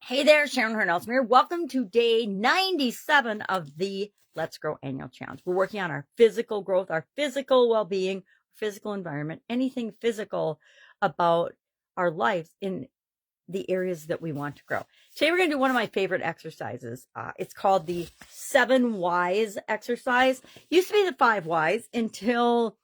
Hey there, Sharon Horne-Ellstrom here. Welcome to day 97 of the Let's Grow Annual Challenge. We're working on our physical growth, our physical well-being, physical environment, anything physical about our lives in the areas that we want to grow. Today, we're going to do one of my favorite exercises. It's called the 7 Whys exercise. Used to be the 5 Whys until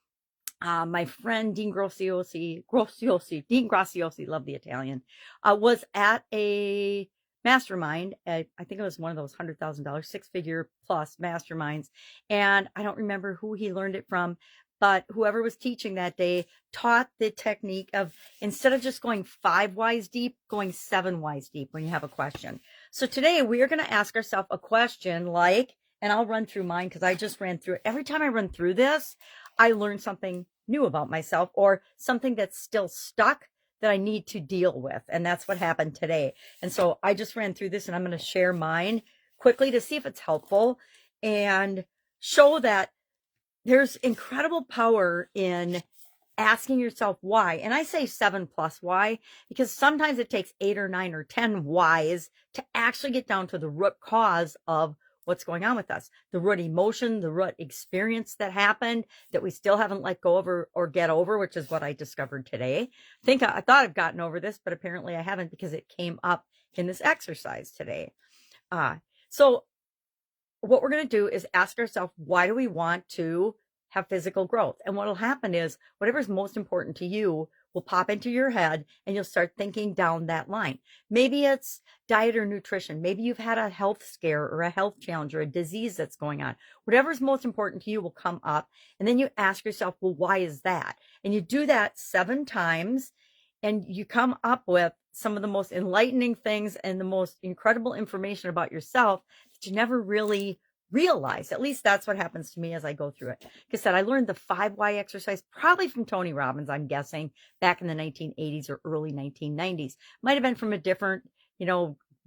my friend Dean Graziosi, love the Italian, was at a mastermind. I think it was one of those $100,000, 6-figure plus masterminds. And I don't remember who he learned it from, but whoever was teaching that day taught the technique of, instead of just going 5 whys deep, going 7 whys deep when you have a question. So today we are going to ask ourselves a question like, and I'll run through mine because I just ran through it. Every time I run through this, I learn something new about myself or something that's still stuck that I need to deal with. And that's what happened today. And so I just ran through this and I'm going to share mine quickly to see if it's helpful and show that there's incredible power in asking yourself why. And I say 7 plus why, because sometimes it takes 8 or 9 or 10 whys to actually get down to the root cause of what's going on with us, the root emotion, the root experience that happened that we still haven't let go of or get over, which is what I discovered today. I thought I've gotten over this, but apparently I haven't, because it came up in this exercise today. So what we're going to do is ask ourselves, why do we want to have physical growth? And what will happen is whatever's most important to you will pop into your head and you'll start thinking down that line. Maybe it's diet or nutrition. Maybe you've had a health scare or a health challenge or a disease that's going on. Whatever's most important to you will come up. And then you ask yourself, well, why is that? And you do that 7 times and you come up with some of the most enlightening things and the most incredible information about yourself that you never really realize. At least that's what happens to me as I go through it. Like I said, I learned the 5 why exercise probably from Tony Robbins, I'm guessing, back in the 1980s or early 1990s. Might have been from a different,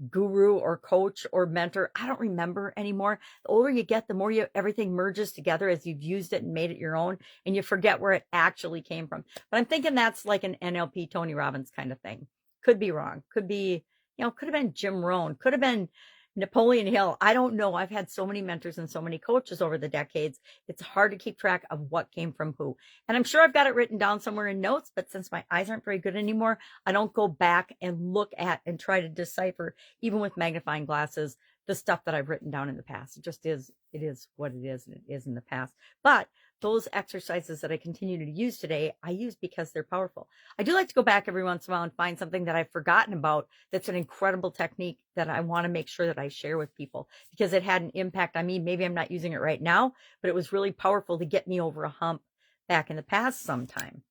guru or coach or mentor. I don't remember anymore. The older you get, the more everything merges together as you've used it and made it your own, and you forget where it actually came from. But I'm thinking that's like an NLP Tony Robbins kind of thing. Could be wrong. Could be, could have been Jim Rohn. Could have been Napoleon Hill. I don't know. I've had so many mentors and so many coaches over the decades. It's hard to keep track of what came from who. And I'm sure I've got it written down somewhere in notes, but since my eyes aren't very good anymore, I don't go back and look at and try to decipher, even with magnifying glasses, the stuff that I've written down in the past. It just is, it is what it is, and it is in the past. But those exercises that I continue to use today, I use because they're powerful. I do like to go back every once in a while and find something that I've forgotten about that's an incredible technique that I want to make sure that I share with people because it had an impact on me. Maybe I'm not using it right now, but it was really powerful to get me over a hump back in the past sometime.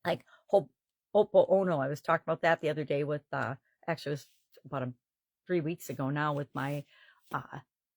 Like Ho'oponopono. I was talking about that the other day with, actually it was about 3 weeks ago now with my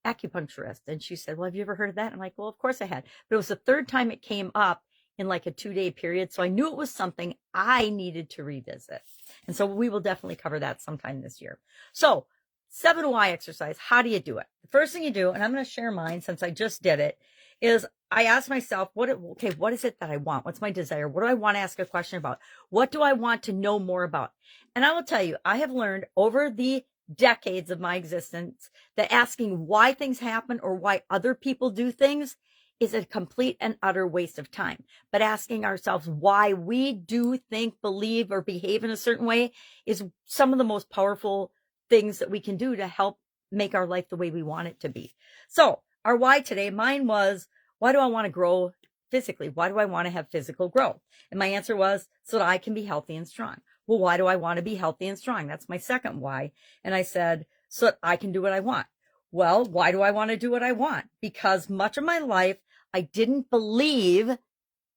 acupuncturist, and she said, well, have you ever heard of that? I'm like, well, of course I had, but it was the 3rd time it came up in like a 2-day period, so I knew it was something I needed to revisit, and so we will definitely cover that sometime this year. So 7 why exercise, how do you do it? The first thing you do, and I'm going to share mine since I just did it, is I ask myself, what is it that I want? What's my desire? What do I want to ask a question about? What do I want to know more about? And I will tell you, I have learned over the decades of my existence that asking why things happen or why other people do things is a complete and utter waste of time. But asking ourselves why we do, think, believe, or behave in a certain way is some of the most powerful things that we can do to help make our life the way we want it to be. So our why today, mine was, why do I want to grow physically? Why do I want to have physical growth? And my answer was so that I can be healthy and strong. Well, why do I want to be healthy and strong? That's my second why. And I said, so that I can do what I want. Well, why do I want to do what I want? Because much of my life, I didn't believe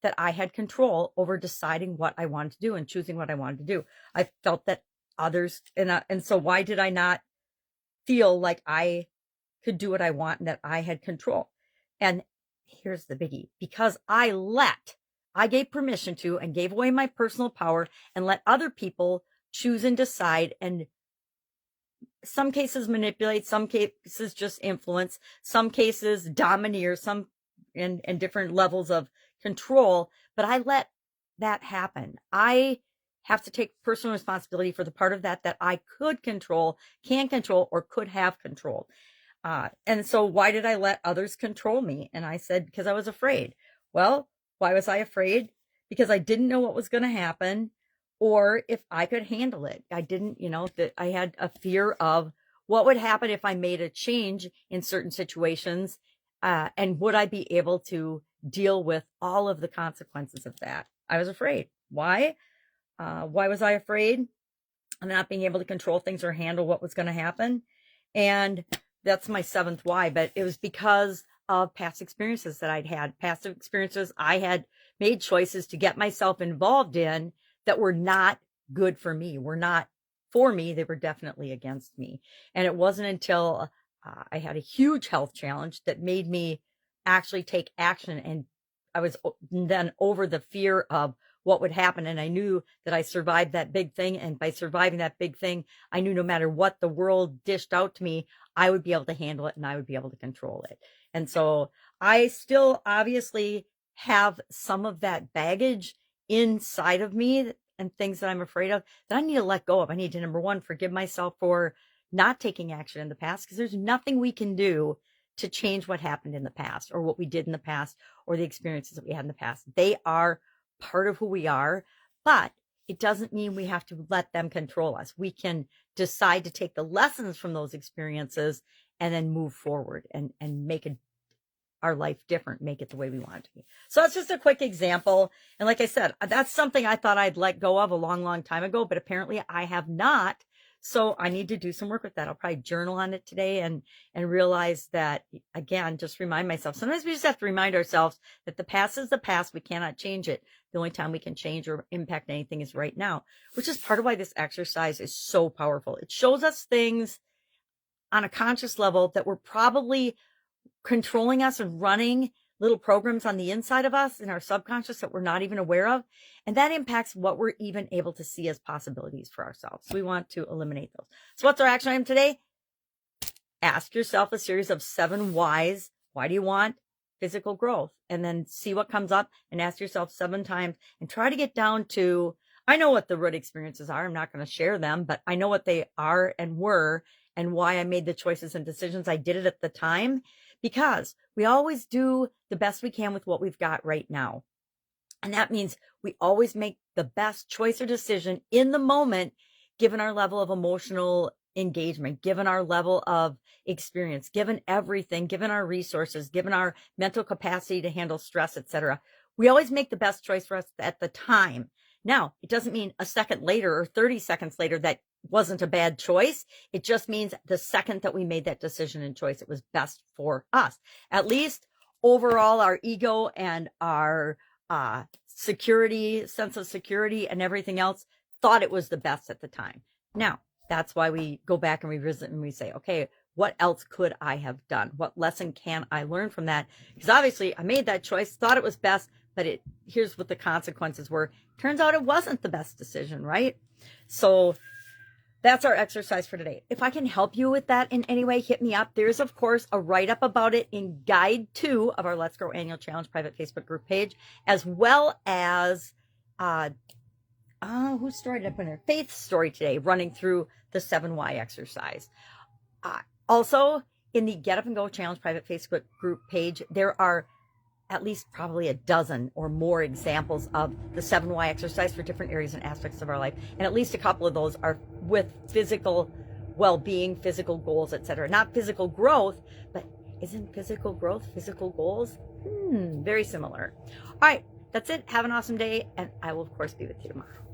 that I had control over deciding what I wanted to do and choosing what I wanted to do. I felt that others, and so why did I not feel like I could do what I want and that I had control? And here's the biggie, because I gave permission to and gave away my personal power and let other people choose and decide, and some cases manipulate, some cases just influence, some cases domineer, some and different levels of control. But I let that happen. I have to take personal responsibility for the part of that that I could control, can control, or could have controlled. And so why did I let others control me? And I said, because I was afraid. Well, why was I afraid? Because I didn't know what was going to happen or if I could handle it. I didn't, that I had a fear of what would happen if I made a change in certain situations. And would I be able to deal with all of the consequences of that? I was afraid. Why? Why was I afraid of not being able to control things or handle what was going to happen? And that's my seventh why, but it was because of past experiences that I'd had, past experiences I had made choices to get myself involved in that were not good for me, were not for me, they were definitely against me. And it wasn't until I had a huge health challenge that made me actually take action. And I was then over the fear of what would happen. And I knew that I survived that big thing. And by surviving that big thing, I knew no matter what the world dished out to me, I would be able to handle it and I would be able to control it. And so I still obviously have some of that baggage inside of me and things that I'm afraid of that I need to let go of. I need to, number one, forgive myself for not taking action in the past, because there's nothing we can do to change what happened in the past or what we did in the past or the experiences that we had in the past. They are part of who we are, but it doesn't mean we have to let them control us. We can decide to take the lessons from those experiences and then move forward and make our life different, make it the way we want it to be. So that's just a quick example. And like I said, that's something I thought I'd let go of a long, long time ago, but apparently I have not. So I need to do some work with that. I'll probably journal on it today and realize that, again, just remind myself. Sometimes we just have to remind ourselves that the past is the past. We cannot change it. The only time we can change or impact anything is right now, which is part of why this exercise is so powerful. It shows us things on a conscious level that were probably controlling us and running little programs on the inside of us in our subconscious that we're not even aware of. And that impacts what we're even able to see as possibilities for ourselves. We want to eliminate those. So what's our action item today? Ask yourself a series of 7 whys. Why do you want physical growth? And then see what comes up and ask yourself 7 times and try to get down to, I know what the root experiences are. I'm not going to share them, but I know what they are and were and why I made the choices and decisions I did it at the time. Because we always do the best we can with what we've got right now. And that means we always make the best choice or decision in the moment, given our level of emotional engagement, given our level of experience, given everything, given our resources, given our mental capacity to handle stress, etc. We always make the best choice for us at the time. Now, it doesn't mean a second later or 30 seconds later that wasn't a bad choice. It just means the second that we made that decision and choice, it was best for us. At least overall, our ego and our security, sense of security and everything else thought it was the best at the time. Now, that's why we go back and revisit and we say, okay, what else could I have done? What lesson can I learn from that? Because obviously I made that choice, thought it was best, but here's what the consequences were. Turns out it wasn't the best decision, right? So that's our exercise for today. If I can help you with that in any way, hit me up. There's, of course, a write-up about it in Guide 2 of our Let's Grow Annual Challenge private Facebook group page, as well as, whose story did I put in there? Faith's story today, running through the 7 why exercise. Also, in the Get Up and Go Challenge private Facebook group page, there are at least probably a dozen or more examples of the 7 why exercise for different areas and aspects of our life. And at least a couple of those are with physical well-being, physical goals, etc. Not physical growth, but isn't physical growth physical goals? Very similar. All right, that's it. Have an awesome day. And I will, of course, be with you tomorrow.